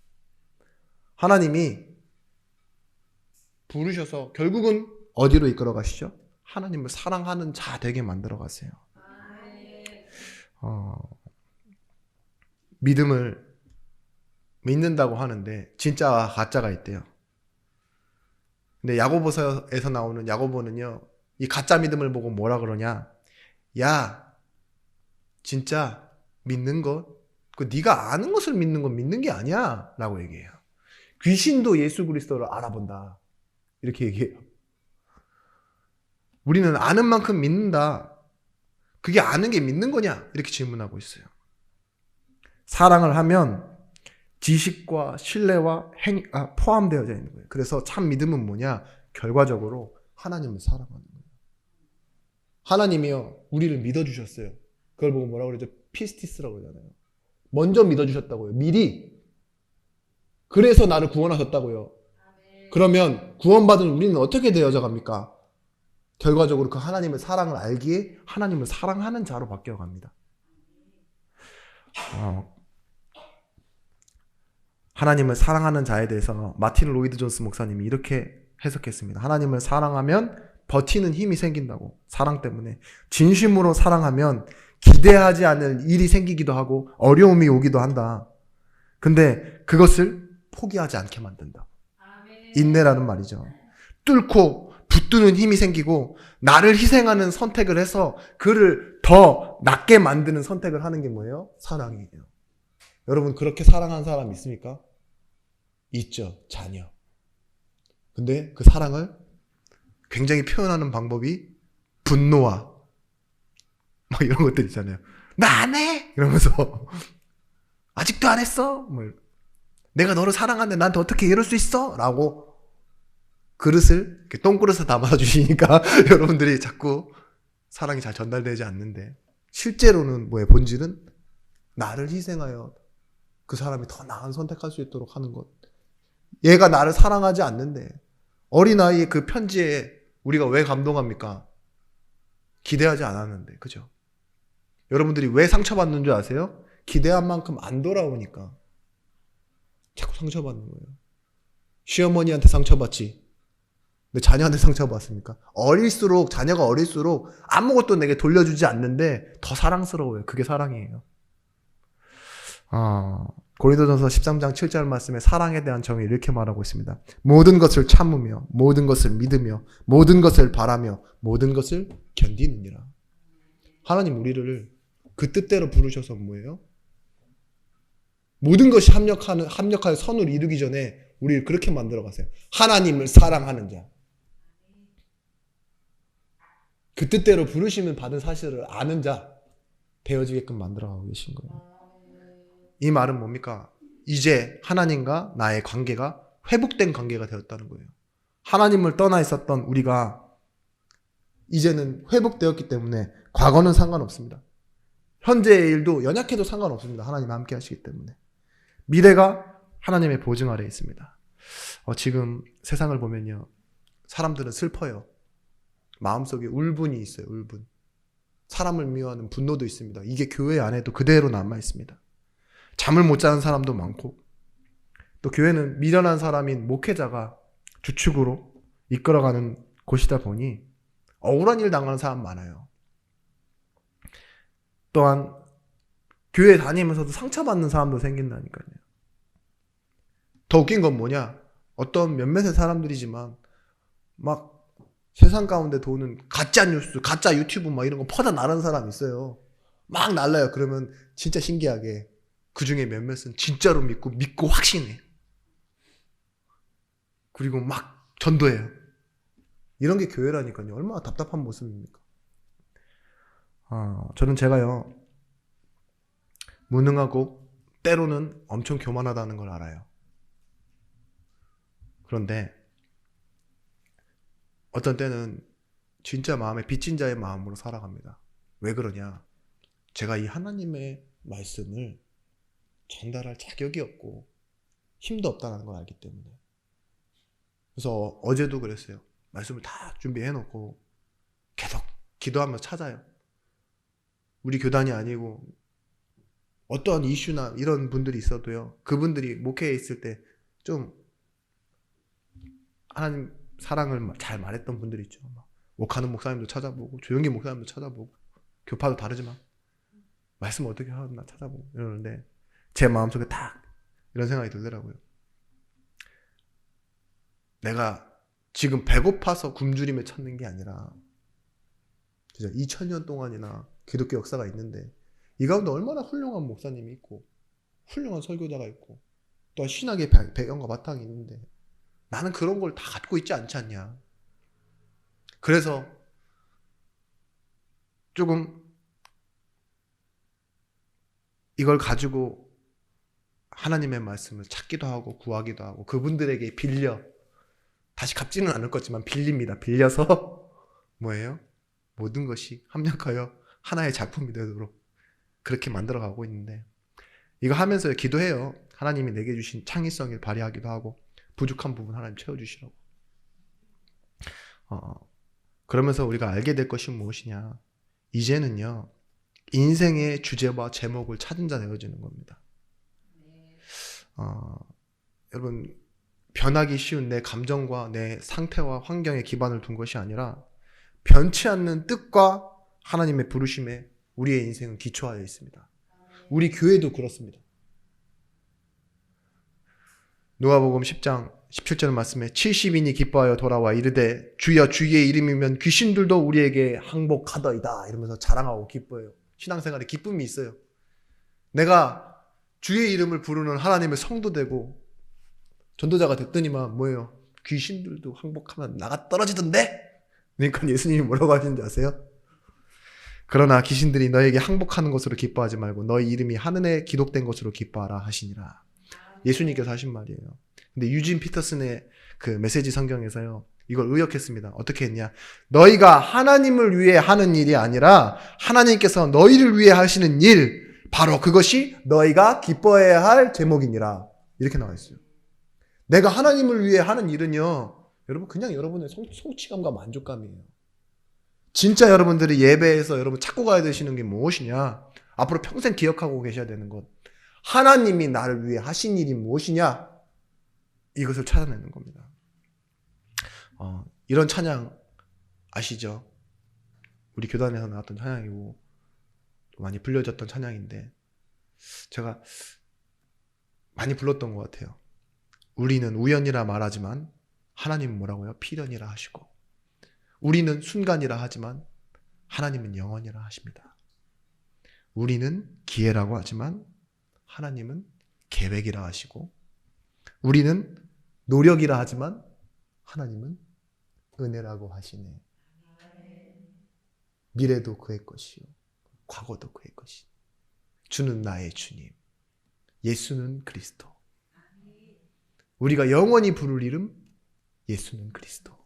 하나님이 부르셔서 결국은 어디로 이끌어 가시죠? 하나님을 사랑하는 자 되게 만들어 가세요. 믿음을 믿는다고 하는데 진짜와 가짜가 있대요. 근데 야고보서에서 나오는 야고보는요, 이 가짜 믿음을 보고 뭐라 그러냐? 야, 진짜 믿는 것, 네가 아는 것을 믿는 건 믿는 게 아니야 라고 얘기해요. 귀신도 예수 그리스도를 알아본다 이렇게 얘기해요. 우리는 아는 만큼 믿는다. 그게 아는 게 믿는 거냐? 이렇게 질문하고 있어요. 사랑을 하면 지식과 신뢰와 포함되어져 있는 거예요. 그래서 참 믿음은 뭐냐? 결과적으로 하나님을 사랑하는 거예요. 하나님이요, 우리를 믿어주셨어요. 그걸 보고 뭐라고 그러죠? 피스티스라고 그러잖아요. 먼저 믿어주셨다고요. 미리. 그래서 나를 구원하셨다고요. 그러면 구원받은 우리는 어떻게 되어져 갑니까? 결과적으로 그 하나님의 사랑을 알기에 하나님을 사랑하는 자로 바뀌어 갑니다. 하나님을 사랑하는 자에 대해서 마틴 로이드 존스 목사님이 이렇게 해석했습니다. 하나님을 사랑하면 버티는 힘이 생긴다고. 사랑 때문에. 진심으로 사랑하면 기대하지 않을 일이 생기기도 하고 어려움이 오기도 한다. 근데 그것을 포기하지 않게 만든다. 인내라는 말이죠. 뚫고 붙드는 힘이 생기고 나를 희생하는 선택을 해서 그를 더 낫게 만드는 선택을 하는 게 뭐예요? 사랑이에요. 여러분 그렇게 사랑한 사람 있습니까? 있죠. 자녀. 근데 그 사랑을 굉장히 표현하는 방법이 분노와 막 이런 것들 있잖아요. 나 안 해! 이러면서 아직도 안 했어? 뭐 내가 너를 사랑하는데 나한테 어떻게 이럴 수 있어? 라고 그릇을 똥그릇에 담아주시니까 여러분들이 자꾸 사랑이 잘 전달되지 않는데 실제로는 뭐예요? 본질은 나를 희생하여 그 사람이 더 나은 선택할 수 있도록 하는 것. 얘가 나를 사랑하지 않는데 어린아이의 그 편지에 우리가 왜 감동합니까? 기대하지 않았는데. 그죠? 여러분들이 왜 상처받는 줄 아세요? 기대한 만큼 안 돌아오니까 자꾸 상처받는 거예요. 시어머니한테 상처받지 근데 자녀한테 상처받습니까? 자녀가 어릴수록 아무것도 내게 돌려주지 않는데 더 사랑스러워요. 그게 사랑이에요. 고린도전서 13장 7절 말씀에 사랑에 대한 정의를 이렇게 말하고 있습니다. 모든 것을 참으며 모든 것을 믿으며 모든 것을 바라며 모든 것을 견디느니라. 하나님 우리를 그 뜻대로 부르셔서 뭐예요? 모든 것이 합력하여 선을 이루기 전에 우리를 그렇게 만들어 가세요. 하나님을 사랑하는 자. 그 뜻대로 부르심을 받은 사실을 아는 자 되어지게끔 만들어 가고 계신 거예요. 이 말은 뭡니까? 이제 하나님과 나의 관계가 회복된 관계가 되었다는 거예요. 하나님을 떠나 있었던 우리가 이제는 회복되었기 때문에 과거는 상관없습니다. 현재의 일도 연약해도 상관없습니다. 하나님 함께 하시기 때문에. 미래가 하나님의 보증 아래에 있습니다. 지금 세상을 보면요. 사람들은 슬퍼요. 마음속에 울분이 있어요. 울분. 사람을 미워하는 분노도 있습니다. 이게 교회 안에도 그대로 남아 있습니다. 잠을 못 자는 사람도 많고 또 교회는 미련한 사람인 목회자가 주축으로 이끌어가는 곳이다 보니 억울한 일 당하는 사람 많아요. 또한 교회 다니면서도 상처받는 사람도 생긴다니까요. 더 웃긴 건 뭐냐? 어떤 몇몇의 사람들이지만 막 세상 가운데 도는 가짜 뉴스, 가짜 유튜브 막 이런 거 퍼다 나르는 사람이 있어요. 막 날라요. 그러면 진짜 신기하게 그 중에 몇몇은 진짜로 믿고 확신해. 그리고 막 전도해요. 이런 게 교회라니까요. 얼마나 답답한 모습입니까? 저는 제가요, 무능하고 때로는 엄청 교만하다는 걸 알아요. 그런데 어떤 때는 진짜 마음에 빚진 자의 마음으로 살아갑니다. 왜 그러냐? 제가 이 하나님의 말씀을 전달할 자격이 없고 힘도 없다는 걸 알기 때문에. 그래서 어제도 그랬어요. 말씀을 다 준비해놓고 계속 기도하면서 찾아요. 우리 교단이 아니고 어떠한 이슈나 이런 분들이 있어도요. 그분들이 목회에 있을 때 좀 하나님 사랑을 잘 말했던 분들이 있죠. 옥하는 목사님도 찾아보고 조용기 목사님도 찾아보고 교파도 다르지만 말씀 어떻게 하나 찾아보고 이러는데 제 마음속에 딱 이런 생각이 들더라고요. 내가 지금 배고파서 굶주림에 찾는 게 아니라 그죠? 2000년 동안이나 기독교 역사가 있는데 이 가운데 얼마나 훌륭한 목사님이 있고 훌륭한 설교자가 있고 또 신학의 배경과 바탕이 있는데 나는 그런 걸 다 갖고 있지 않지 않냐. 그래서 조금 이걸 가지고 하나님의 말씀을 찾기도 하고 구하기도 하고 그분들에게 빌려 다시 갚지는 않을 거지만 빌립니다. 빌려서 뭐예요? 모든 것이 합력하여 하나의 작품이 되도록 그렇게 만들어가고 있는데 이거 하면서 기도해요. 하나님이 내게 주신 창의성을 발휘하기도 하고 부족한 부분 하나님 채워주시라고. 그러면서 우리가 알게 될 것이 무엇이냐. 이제는요. 인생의 주제와 제목을 찾은 자 되어지는 겁니다. 여러분 변하기 쉬운 내 감정과 내 상태와 환경에 기반을 둔 것이 아니라 변치 않는 뜻과 하나님의 부르심에 우리의 인생은 기초하여 있습니다. 우리 교회도 그렇습니다. 누가복음 10장 17절 말씀에 70인이 기뻐하여 돌아와 이르되 주여 주의 이름이면 귀신들도 우리에게 항복하더이다 이러면서 자랑하고 기뻐해요. 신앙생활에 기쁨이 있어요. 내가 주의 이름을 부르는 하나님의 성도 되고 전도자가 됐더니만 뭐예요? 귀신들도 항복하면 나가 떨어지던데? 그러니까 예수님이 뭐라고 하시는지 아세요? 그러나 귀신들이 너에게 항복하는 것으로 기뻐하지 말고 너희 이름이 하늘에 기록된 것으로 기뻐하라 하시니라. 예수님께서 하신 말이에요. 근데 유진 피터슨의 그 메시지 성경에서요. 이걸 의역했습니다. 어떻게 했냐? 너희가 하나님을 위해 하는 일이 아니라 하나님께서 너희를 위해 하시는 일, 바로 그것이 너희가 기뻐해야 할 제목이니라. 이렇게 나와 있어요. 내가 하나님을 위해 하는 일은요. 여러분 그냥 여러분의 성취감과 만족감이에요. 진짜 여러분들이 예배에서 여러분 찾고 가야 되시는 게 무엇이냐? 앞으로 평생 기억하고 계셔야 되는 것. 하나님이 나를 위해 하신 일이 무엇이냐? 이것을 찾아내는 겁니다. 이런 찬양 아시죠? 우리 교단에서 나왔던 찬양이고 많이 불려졌던 찬양인데 제가 많이 불렀던 것 같아요. 우리는 우연이라 말하지만 하나님은 뭐라고요? 필연이라 하시고 우리는 순간이라 하지만 하나님은 영원이라 하십니다. 우리는 기회라고 하지만 하나님은 계획이라 하시고 우리는 노력이라 하지만 하나님은 은혜라고 하시네. 미래도 그의 것이요 과거도 그의 것이. 주는 나의 주님. 예수는 그리스도. 우리가 영원히 부를 이름 예수는 그리스도.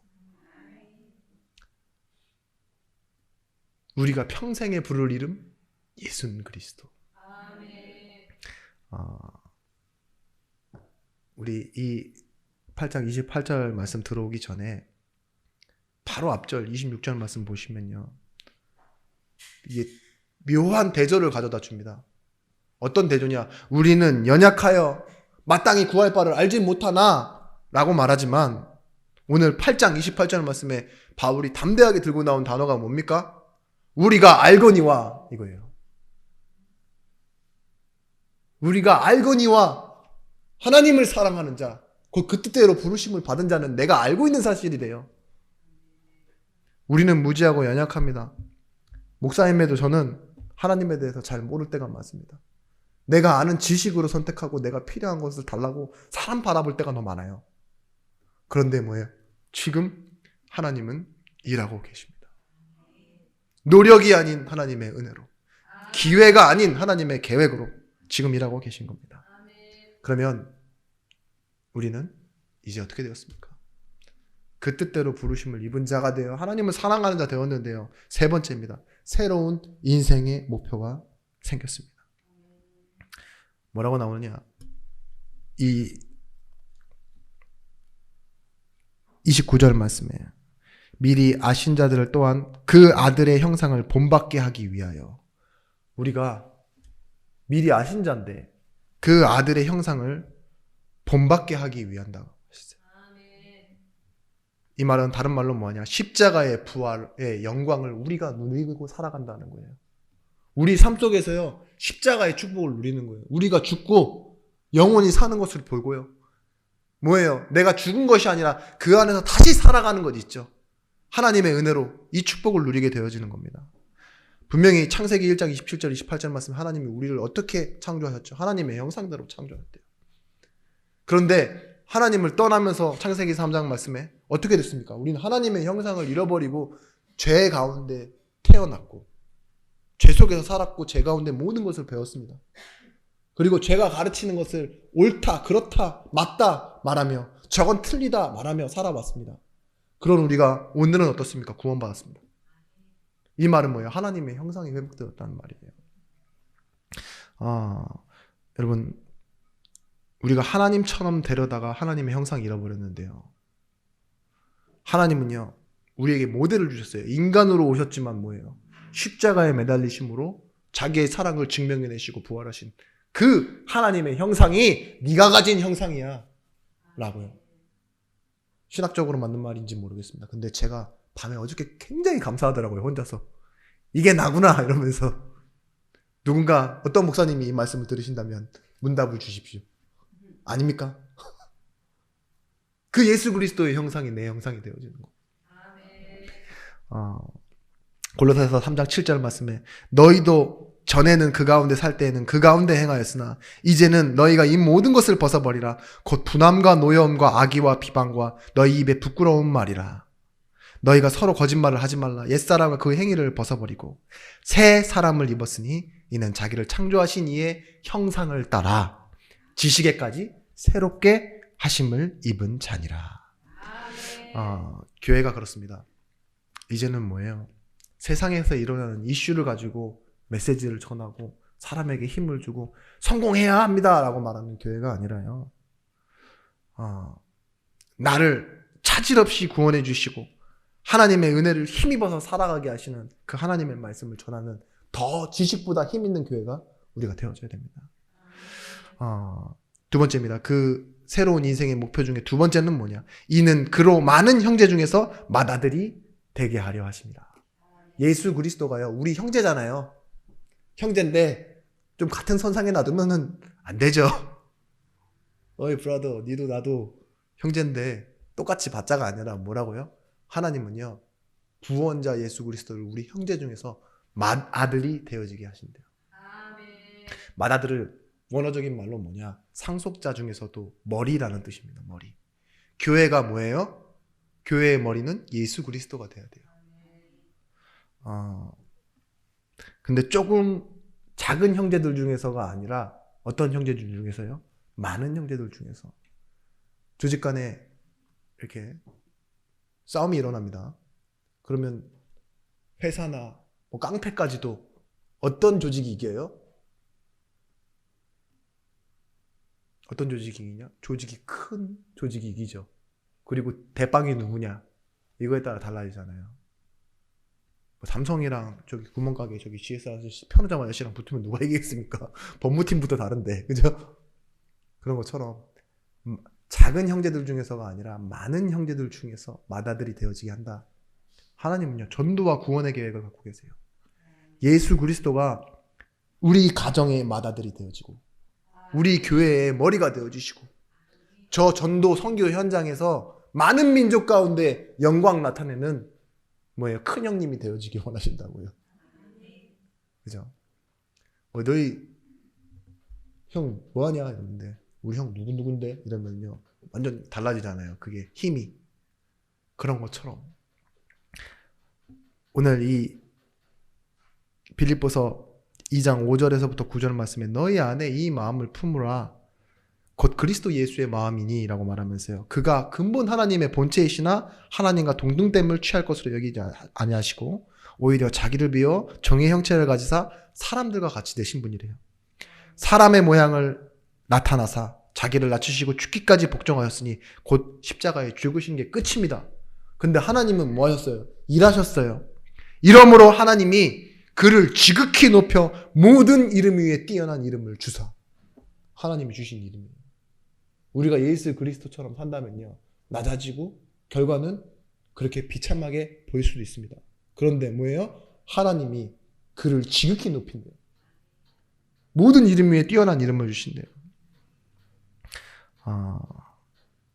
우리가 평생에 부를 이름 예수는 그리스도. 우리 이 8장 28절 말씀 들어오기 전에 바로 앞절 26절 말씀 보시면요. 이게 묘한 대조를 가져다 줍니다. 어떤 대조냐? 우리는 연약하여 마땅히 구할 바를 알지 못하나 라고 말하지만 오늘 8장 28절 말씀에 바울이 담대하게 들고 나온 단어가 뭡니까? 우리가 알거니와 이거예요. 우리가 알거니와 하나님을 사랑하는 자, 그 뜻대로 부르심을 받은 자는 내가 알고 있는 사실이래요. 우리는 무지하고 연약합니다. 목사님에도 저는 하나님에 대해서 잘 모를 때가 많습니다. 내가 아는 지식으로 선택하고 내가 필요한 것을 달라고 사람 바라볼 때가 너무 많아요. 그런데 뭐예요? 지금 하나님은 일하고 계십니다. 노력이 아닌 하나님의 은혜로, 기회가 아닌 하나님의 계획으로 지금 일하고 계신 겁니다. 그러면 우리는 이제 어떻게 되었습니까? 그 뜻대로 부르심을 입은 자가 되어 하나님을 사랑하는 자 되었는데요. 세 번째입니다. 새로운 인생의 목표가 생겼습니다. 뭐라고 나오느냐? 이 29절 말씀에 미리 아신 자들을 또한 그 아들의 형상을 본받게 하기 위하여. 우리가 미리 아신 자인데 그 아들의 형상을 본받게 하기 위한다고 하셨어요. 이 말은 다른 말로 뭐냐? 십자가의 부활의 영광을 우리가 누리고 살아간다는 거예요. 우리 삶 속에서요, 십자가의 축복을 누리는 거예요. 우리가 죽고 영원히 사는 것을 보고요. 뭐예요? 내가 죽은 것이 아니라 그 안에서 다시 살아가는 것 있죠. 하나님의 은혜로 이 축복을 누리게 되어지는 겁니다. 분명히 창세기 1장 27절 28절 말씀 하나님이 우리를 어떻게 창조하셨죠? 하나님의 형상대로 창조하셨대요. 그런데 하나님을 떠나면서 창세기 3장 말씀에 어떻게 됐습니까? 우리는 하나님의 형상을 잃어버리고 죄 가운데 태어났고 죄 속에서 살았고 죄 가운데 모든 것을 배웠습니다. 그리고 죄가 가르치는 것을 옳다, 그렇다, 맞다 말하며 저건 틀리다 말하며 살아왔습니다. 그런 우리가 오늘은 어떻습니까? 구원받았습니다. 이 말은 뭐예요? 하나님의 형상이 회복되었다는 말이에요. 여러분, 우리가 하나님처럼 되려다가 하나님의 형상 잃어버렸는데요. 하나님은요, 우리에게 모델을 주셨어요. 인간으로 오셨지만 뭐예요? 십자가에 매달리심으로 자기의 사랑을 증명해내시고 부활하신 그 하나님의 형상이 네가 가진 형상이야 라고요. 신학적으로 맞는 말인지 모르겠습니다. 근데 제가 밤에 어저께 굉장히 감사하더라고요. 혼자서 이게 나구나 이러면서. 누군가 어떤 목사님이 이 말씀을 들으신다면 문답을 주십시오. 아닙니까? 그 예수 그리스도의 형상이 내 형상이 되어지는 거. 골로새서 3장 7절 말씀에 너희도 전에는 그 가운데 살 때에는 그 가운데 행하였으나 이제는 너희가 이 모든 것을 벗어버리라. 곧 분함과 노여움과 악의와 비방과 너희 입에 부끄러운 말이라. 너희가 서로 거짓말을 하지 말라. 옛사람과 그 행위를 벗어버리고 새 사람을 입었으니 이는 자기를 창조하신 이의 형상을 따라 지식에까지 새롭게 하심을 입은 자니라. 교회가 그렇습니다. 이제는 뭐예요? 세상에서 일어나는 이슈를 가지고 메시지를 전하고 사람에게 힘을 주고 성공해야 합니다 라고 말하는 교회가 아니라요. 나를 차질 없이 구원해 주시고 하나님의 은혜를 힘입어서 살아가게 하시는 그 하나님의 말씀을 전하는 더 지식보다 힘 있는 교회가 우리가 되어줘야 됩니다. 두 번째입니다. 그 새로운 인생의 목표 중에 두 번째는 뭐냐? 이는 그로 많은 형제 중에서 맏아들이 되게 하려 하십니다. 예수 그리스도가요, 우리 형제잖아요. 형제인데 좀 같은 선상에 놔두면은 안 되죠. 어이 브라더, 니도 나도 형제인데 똑같이 받자가 아니라 뭐라고요? 하나님은요, 구원자 예수 그리스도를 우리 형제 중에서 맏아들이 되어지게 하신대요. 맏아들을 원어적인 말로 뭐냐? 상속자 중에서도 머리라는 뜻입니다. 머리. 교회가 뭐예요? 교회의 머리는 예수 그리스도가 돼야 돼요. 근데 조금 작은 형제들 중에서가 아니라 어떤 형제들 중에서요? 많은 형제들 중에서 조직 간에 이렇게 싸움이 일어납니다. 그러면 회사나 뭐 깡패까지도 어떤 조직이 이겨요? 어떤 조직이 이기냐? 조직이 큰 조직이 이기죠. 그리고 대빵이 누구냐? 이거에 따라 달라지잖아요. 뭐 삼성이랑 저기 구멍가게 저기 GS 아저씨, 편의점 아저씨랑 붙으면 누가 이기겠습니까? 법무팀부터 다른데, 그죠? 그런 것처럼 작은 형제들 중에서가 아니라 많은 형제들 중에서 맏아들이 되어지게 한다. 하나님은요, 전도와 구원의 계획을 갖고 계세요. 예수 그리스도가 우리 가정의 맏아들이 되어지고 우리 교회의 머리가 되어주시고 저 전도 선교 현장에서 많은 민족 가운데 영광 나타내는 뭐예요? 큰 형님이 되어지기 원하신다고요. 그죠? 너희 형 뭐하냐 이러는데 우리 형 누군데 이러면요 완전 달라지잖아요. 그게 힘이. 그런 것처럼 오늘 이 빌립보서 2장 5절에서부터 9절 말씀에 너희 안에 이 마음을 품으라 곧 그리스도 예수의 마음이니 라고 말하면서요, 그가 근본 하나님의 본체이시나 하나님과 동등됨을 취할 것으로 여기지 아니하시고 오히려 자기를 비워 정의 형체를 가지사 사람들과 같이 되신 분이래요. 사람의 모양을 나타나사 자기를 낮추시고 죽기까지 복종하였으니 곧 십자가에 죽으신 게 끝입니다. 근데 하나님은 뭐 하셨어요? 일하셨어요. 이러므로 하나님이 그를 지극히 높여 모든 이름 위에 뛰어난 이름을 주사, 하나님이 주신 이름이에요. 우리가 예수 그리스도처럼 산다면요, 낮아지고 결과는 그렇게 비참하게 보일 수도 있습니다. 그런데 뭐예요? 하나님이 그를 지극히 높인대요. 모든 이름 위에 뛰어난 이름을 주신대요.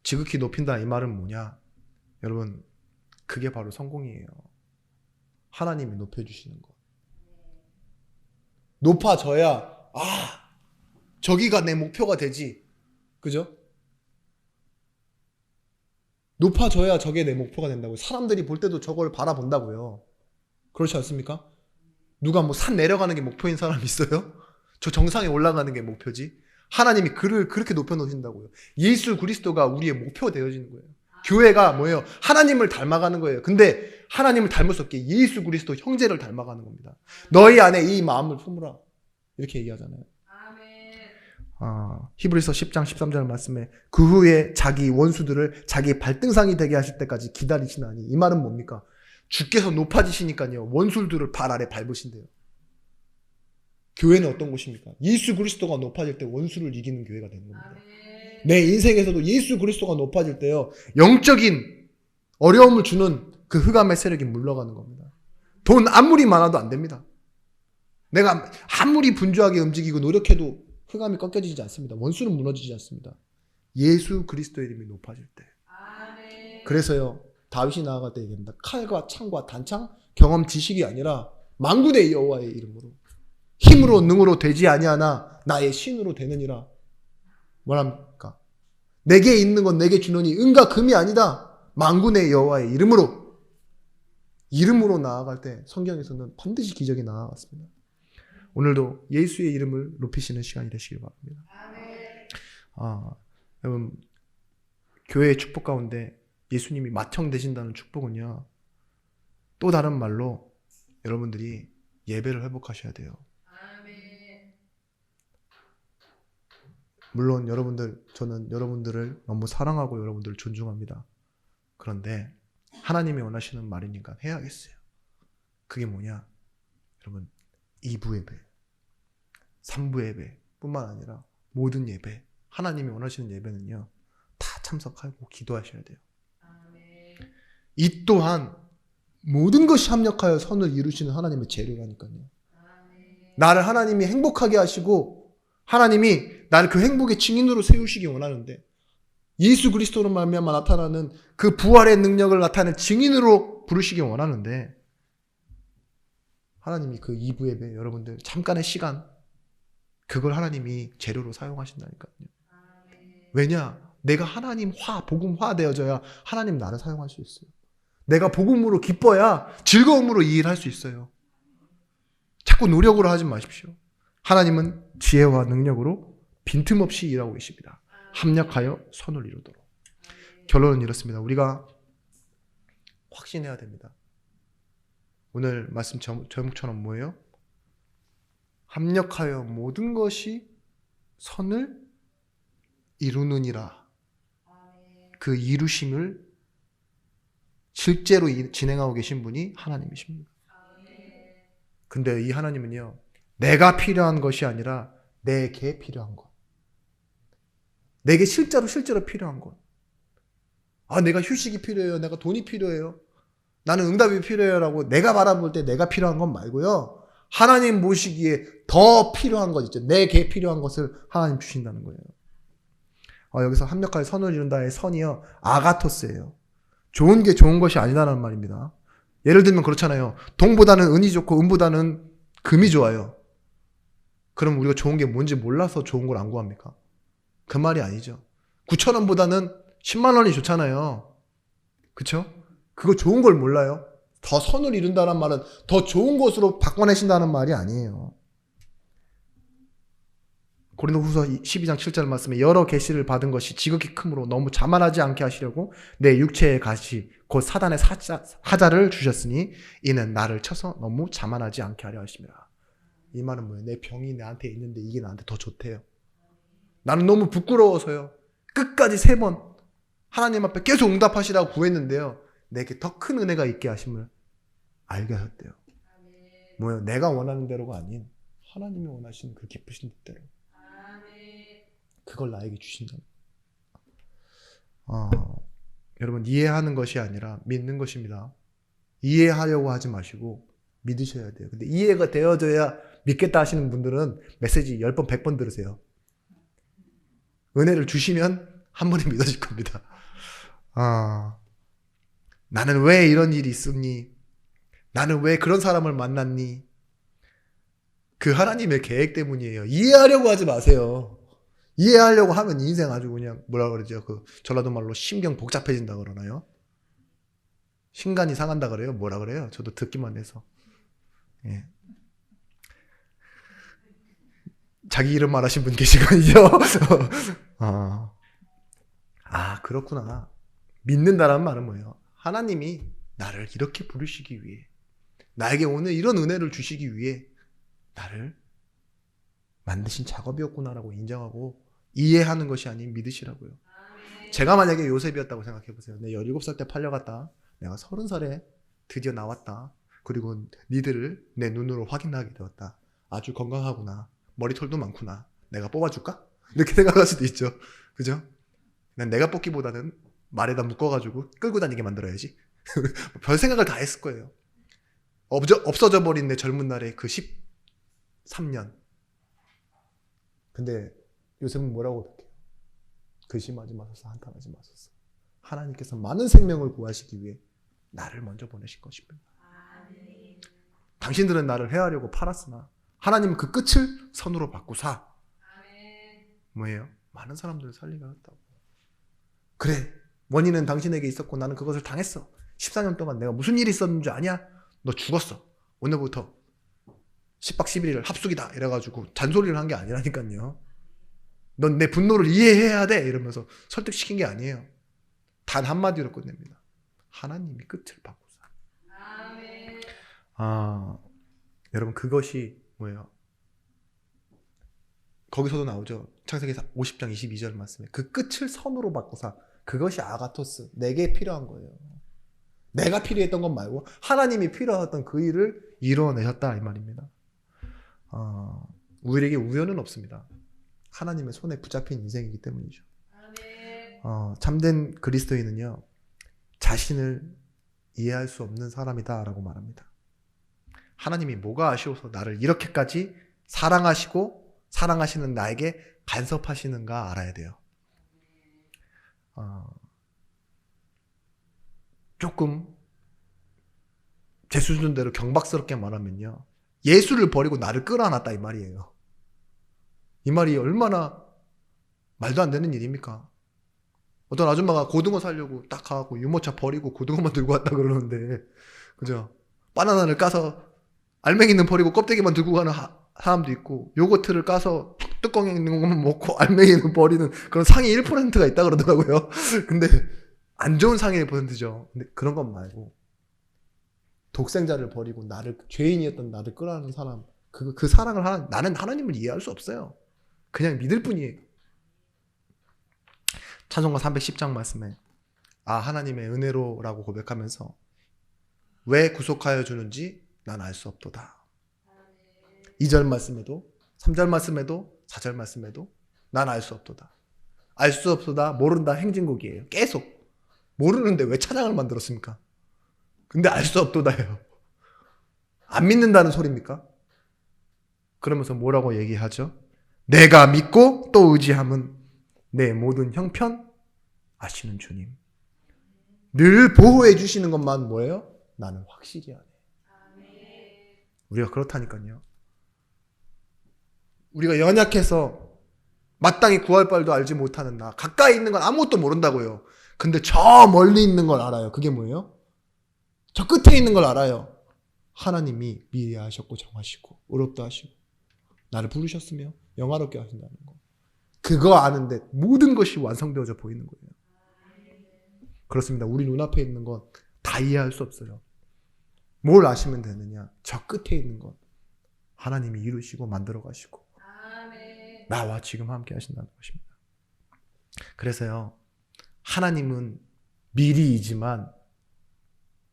지극히 높인다 이 말은 뭐냐? 여러분, 그게 바로 성공이에요. 하나님이 높여주시는 거. 높아져야 저기가 내 목표가 되지. 그죠? 높아져야 저게 내 목표가 된다고요. 사람들이 볼 때도 저걸 바라본다고요. 그렇지 않습니까? 누가 뭐 산 내려가는 게 목표인 사람 있어요? 저 정상에 올라가는 게 목표지. 하나님이 그를 그렇게 높여놓으신다고요. 예수 그리스도가 우리의 목표가 되어지는 거예요. 교회가 뭐예요? 하나님을 닮아가는 거예요. 근데 하나님을 닮을 수 없게 예수 그리스도 형제를 닮아가는 겁니다. 너희 안에 이 마음을 품으라. 이렇게 얘기하잖아요. 히브리서 10장 13절 말씀에 그 후에 자기 원수들을 자기 발등상이 되게 하실 때까지 기다리시나니, 이 말은 뭡니까? 주께서 높아지시니까요 원수들을 발 아래 밟으신대요. 교회는 어떤 곳입니까? 예수 그리스도가 높아질 때 원수를 이기는 교회가 되는 겁니다. 내 인생에서도 예수 그리스도가 높아질 때요 영적인 어려움을 주는 그 흑암의 세력이 물러가는 겁니다. 돈 아무리 많아도 안 됩니다. 내가 아무리 분주하게 움직이고 노력해도 흑암이 꺾여지지 않습니다. 원수는 무너지지 않습니다. 예수 그리스도의 이름이 높아질 때. 그래서요 다윗이 나아갈 때 얘기합니다. 칼과 창과 단창, 경험, 지식이 아니라 만군의 여호와의 이름으로, 힘으로 능으로 되지 아니하나 나의 신으로 되느니라. 뭐랍니까? 내게 있는 건 내게 주노니 은과 금이 아니다. 만군의 여호와의 이름으로 나아갈 때 성경에서는 반드시 기적이 나아갔습니다. 오늘도 예수의 이름을 높이시는 시간이 되시길 바랍니다. 여러분, 교회의 축복 가운데 예수님이 맏형 되신다는 축복은요 또 다른 말로 여러분들이 예배를 회복하셔야 돼요. 물론 저는 여러분들을 너무 사랑하고 여러분들을 존중합니다. 그런데 하나님이 원하시는 말이니까 해야겠어요. 그게 뭐냐? 여러분, 2부 예배, 3부 예배 뿐만 아니라 모든 예배, 하나님이 원하시는 예배는요 다 참석하고 기도하셔야 돼요. 이 또한 모든 것이 합력하여 선을 이루시는 하나님의 재료라니까요. 나를 하나님이 행복하게 하시고 하나님이 나를 그 행복의 증인으로 세우시기 원하는데, 예수 그리스도로 말미암아 나타나는 그 부활의 능력을 나타내는 증인으로 부르시기 원하는데, 하나님이 그 2부 예배 여러분들 잠깐의 시간, 그걸 하나님이 재료로 사용하신다니까요. 왜냐? 내가 하나님 복음화 되어져야 하나님 나를 사용할 수 있어요. 내가 복음으로 기뻐야 즐거움으로 이 일을 할 수 있어요. 자꾸 노력으로 하지 마십시오. 하나님은 지혜와 능력으로 빈틈없이 일하고 계십니다. 합력하여 선을 이루도록. 결론은 이렇습니다. 우리가 확신해야 됩니다. 오늘 말씀 제목처럼 뭐예요? 합력하여 모든 것이 선을 이루느니라. 그 이루심을 실제로 진행하고 계신 분이 하나님이십니다. 근데 이 하나님은요 내가 필요한 것이 아니라 내게 필요한 것, 내게 실제로 필요한 것, 내가 휴식이 필요해요, 내가 돈이 필요해요, 나는 응답이 필요해요 라고 내가 바라볼 때 내가 필요한 것 말고요, 하나님 보시기에 더 필요한 것 있죠. 내게 필요한 것을 하나님 주신다는 거예요. 여기서 합력하여 선을 이룬다의 선이요 아가토스예요. 좋은 게 좋은 것이 아니다라는 말입니다. 예를 들면 그렇잖아요. 동보다는 은이 좋고 은보다는 금이 좋아요. 그럼 우리가 좋은 게 뭔지 몰라서 좋은 걸 안 구합니까? 그 말이 아니죠. 9,000원보다는 10만 원이 좋잖아요. 그쵸? 그거 좋은 걸 몰라요. 더 선을 이룬다는 말은 더 좋은 것으로 바꿔내신다는 말이 아니에요. 고린도후서 12장 7절 말씀에 여러 계시를 받은 것이 지극히 크므로 너무 자만하지 않게 하시려고 내 육체의 가시 곧 사단의 하자를 주셨으니 이는 나를 쳐서 너무 자만하지 않게 하려 하심이라. 이 말은 뭐예요? 내 병이 나한테 있는데 이게 나한테 더 좋대요. 나는 너무 부끄러워서요 끝까지 3번 하나님 앞에 계속 응답하시라고 구했는데요 내게 더 큰 은혜가 있게 하심을 알게 하셨대요. 뭐예요? 내가 원하는 대로가 아닌 하나님이 원하시는 그 기쁘신 뜻대로 그걸 나에게 주신다는. 여러분 이해하는 것이 아니라 믿는 것입니다. 이해하려고 하지 마시고 믿으셔야 돼요. 근데 이해가 되어져야 믿겠다 하시는 분들은 메시지 10번 100번 들으세요. 은혜를 주시면 한 번에 믿어질 겁니다. 나는 왜 이런 일이 있었니? 나는 왜 그런 사람을 만났니? 그 하나님의 계획 때문이에요. 이해하려고 하지 마세요. 이해하려고 하면 인생 아주 그냥 뭐라 그러죠? 그 전라도 말로 심경 복잡해진다 그러나요? 신간이 상한다 그래요? 뭐라 그래요? 저도 듣기만 해서. 예. 자기 이름 말하신 분 계시거든요. 그렇구나. 믿는다라는 말은 뭐예요? 하나님이 나를 이렇게 부르시기 위해, 나에게 오늘 이런 은혜를 주시기 위해 나를 만드신 작업이었구나라고 인정하고 이해하는 것이 아닌 믿으시라고요. 제가 만약에 요셉이었다고 생각해 보세요. 내 17살 때 팔려갔다. 내가 30살에 드디어 나왔다. 그리고 니들을 내 눈으로 확인하게 되었다. 아주 건강하구나. 머리털도 많구나. 내가 뽑아줄까? 이렇게 생각할 수도 있죠. 그죠? 난 내가 뽑기보다는 말에다 묶어가지고 끌고 다니게 만들어야지. 별 생각을 다 했을 거예요. 없어져 버린 내 젊은 날의 그 13년. 근데 요셉은 뭐라고 고백해요? 근심하지 마소서, 한탄하지 마소서. 하나님께서 많은 생명을 구하시기 위해 나를 먼저 보내신 것입니다. 아멘. 당신들은 나를 해하려고 팔았으나 하나님은 그 끝을 선으로 바꾸사. 아멘. 뭐예요? 많은 사람들을 살리게 했다고. 그래, 원인은 당신에게 있었고 나는 그것을 당했어. 14년 동안 내가 무슨 일이 있었는 줄 아냐? 너 죽었어. 오늘부터 10박 11일 합숙이다 이래가지고 잔소리를 한 게 아니라니까요. 넌 내 분노를 이해해야 돼 이러면서 설득시킨 게 아니에요. 단 한마디로 끝냅니다. 하나님이 끝을 바꾸사. 아멘. 여러분 그것이 뭐예요? 거기서도 나오죠. 창세기 50장 22절 말씀에 그 끝을 선으로 바꾸사. 그것이 아가토스, 내게 필요한 거예요. 내가 필요했던 것 말고 하나님이 필요했던 그 일을 이루어내셨다 이 말입니다. 우리에게 우연은 없습니다. 하나님의 손에 붙잡힌 인생이기 때문이죠. 참된 그리스도인은요, 자신을 이해할 수 없는 사람이다 라고 말합니다. 하나님이 뭐가 아쉬워서 나를 이렇게까지 사랑하시고 사랑하시는 나에게 간섭하시는가 알아야 돼요. 조금 제 수준대로 경박스럽게 말하면요, 예수를 버리고 나를 끌어안았다 이 말이에요. 이 말이 얼마나 말도 안 되는 일입니까? 어떤 아줌마가 고등어 사려고 딱 가고 유모차 버리고 고등어만 들고 왔다 그러는데, 그죠? 바나나를 까서 알맹이는 버리고 껍데기만 들고 가는 사람도 있고, 요거트를 까서 뚜껑에 있는 것만 먹고 알맹이는 버리는 그런 상위 1%가 있다 그러더라고요. 근데 안 좋은 상위 1%죠. 근데 그런 것 말고 독생자를 버리고 나를, 죄인이었던 나를 끌어안는 사람, 그 사랑을 나는 하나님을 이해할 수 없어요. 그냥 믿을 뿐이에요. 찬송가 310장 말씀에 하나님의 은혜로라고 고백하면서 왜 구속하여 주는지 난 알 수 없도다. 2절 말씀에도 3절 말씀에도 4절 말씀에도 난 알 수 없도다. 알 수 없도다, 모른다 행진곡이에요. 계속 모르는데 왜 찬양을 만들었습니까? 근데 알 수 없도다예요. 안 믿는다는 소리입니까? 그러면서 뭐라고 얘기하죠? 내가 믿고 또 의지함은 내 모든 형편 아시는 주님. 늘 보호해 주시는 것만 뭐예요? 나는 확실히 하네. 우리가 그렇다니까요. 우리가 연약해서 마땅히 구할 바도 알지 못하는 나, 가까이 있는 건 아무것도 모른다고요. 근데 저 멀리 있는 걸 알아요. 그게 뭐예요? 저 끝에 있는 걸 알아요. 하나님이 미리 하셨고 정하시고 의롭다 하시고 나를 부르셨으며 영화롭게 하신다는 거. 그거 아는데 모든 것이 완성되어져 보이는 거예요. 그렇습니다. 우리 눈앞에 있는 건 다 이해할 수 없어요. 뭘 아시면 되느냐? 저 끝에 있는 것 하나님이 이루시고 만들어 가시고 나와 지금 함께 하신다는 것입니다. 그래서요, 하나님은 미리이지만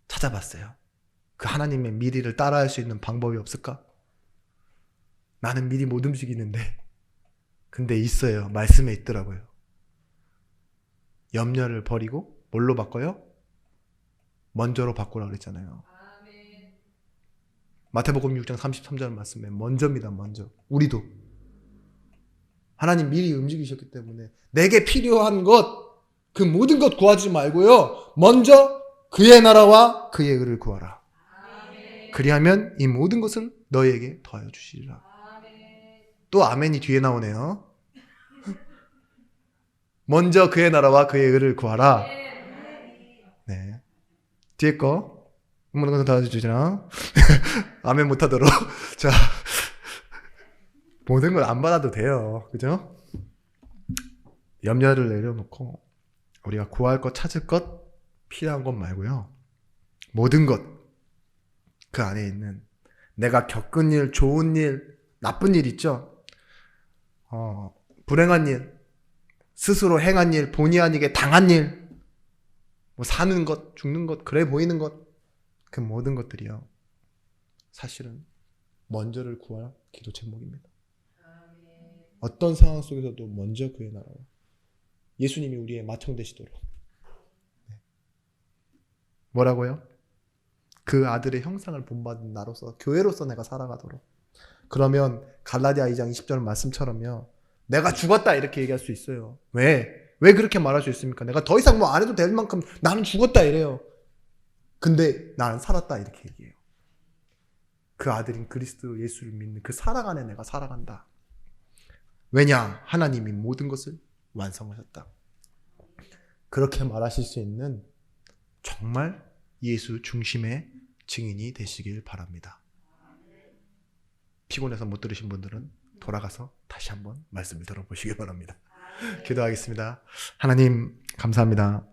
찾아봤어요. 그 하나님의 미리를 따라할 수 있는 방법이 없을까? 나는 미리 못 움직이는데, 근데 있어요. 말씀에 있더라고요. 염려를 버리고 뭘로 바꿔요? 먼저로 바꾸라 그랬잖아요. 마태복음 6장 33절 말씀에 먼저입니다. 먼저. 우리도 하나님 미리 움직이셨기 때문에 내게 필요한 것, 그 모든 것 구하지 말고요, 먼저 그의 나라와 그의 의를 구하라. 그리하면 이 모든 것을 너희에게 더하여 주시리라. 또 아멘이 뒤에 나오네요. 먼저 그의 나라와 그의 의를 구하라. 네. 뒤에 거 모든 것을 더하여 주시라. 아멘 못하도록. 자, 모든 걸 안 받아도 돼요. 그죠? 염려를 내려놓고 우리가 구할 것, 찾을 것, 필요한 것 말고요. 모든 것, 그 안에 있는 내가 겪은 일, 좋은 일, 나쁜 일 있죠? 불행한 일, 스스로 행한 일, 본의 아니게 당한 일, 뭐 사는 것, 죽는 것, 그래 보이는 것, 그 모든 것들이요. 사실은 먼저를 구할 기도 제목입니다. 어떤 상황 속에서도 먼저 그의 나라와 예수님이 우리의 마청 되시도록. 뭐라고요? 그 아들의 형상을 본받은 나로서 교회로서 내가 살아가도록. 그러면 갈라디아 2장 20절 말씀처럼요. 내가 죽었다 이렇게 얘기할 수 있어요. 왜? 왜 그렇게 말할 수 있습니까? 내가 더 이상 뭐 안 해도 될 만큼 나는 죽었다 이래요. 근데 나는 살았다 이렇게 얘기해요. 그 아들인 그리스도 예수를 믿는 그 사랑 안에 내가 살아간다. 왜냐? 하나님이 모든 것을 완성하셨다. 그렇게 말하실 수 있는 정말 예수 중심의 증인이 되시길 바랍니다. 피곤해서 못 들으신 분들은 돌아가서 다시 한번 말씀을 들어보시기 바랍니다. 기도하겠습니다. 하나님 감사합니다.